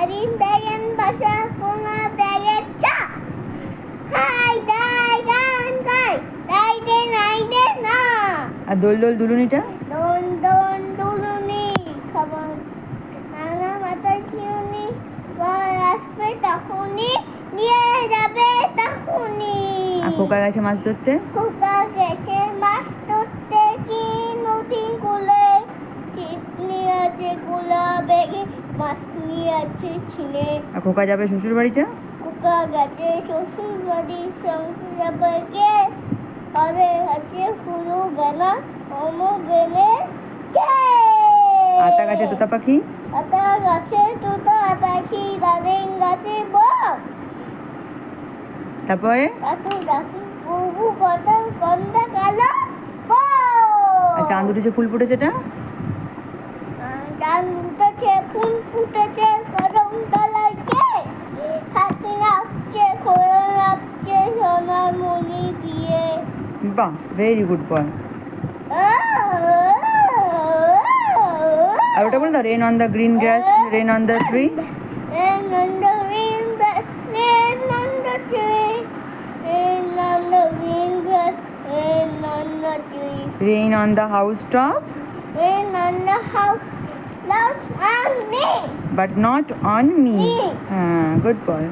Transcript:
Arin dayan basa kuna dayan cha. Hai dai dan kai. Dai de na. আর দোল দোল দুলুনিটা? Don don duluni. খাবার নানা মাথা কিউনি বল আসবে তখনই নিয়ে যাবে তখনই। আর খোকা গেছে মাছ ধরতে? খোকা গেছে মাছ ধরতে কি নদী কুলে চিপনি আছে কুলা বেগে মাছ নিয়ে আছে ছিনে। আর খোকা যাবে শ্বশুর বাড়িটা? খোকা গেছে শ্বশুর বাড়ির সঙ্গে যাবে কে আরে আছে ফুলু বেনা অমো বেনে আতা গাছে তোতা পাখি? আতা গাছে তোতা পাখি দাঁড়িয়ে গাছে বক তারপরে? এত ডাকি বুবু কটা কন্দা কালো আর চাঁদ উঠেছে ফুল ফুটেছেটা? চাঁদ উঠেছে ফুল ফুটেছে কদম তলায় কে হাতি নাচছে খোলা নাচছে সোনার মুলি দিয়ে। বাহ, ভেরি গুড বয়। আর ওটা বল দাও, rain on the green grass, rain on the tree. Rain on the green grass, rain on the tree, rain on the green grass, rain on the tree, rain on the house top, rain on the house, love on me. But not on me. Me. হ্যাঁ, good boy.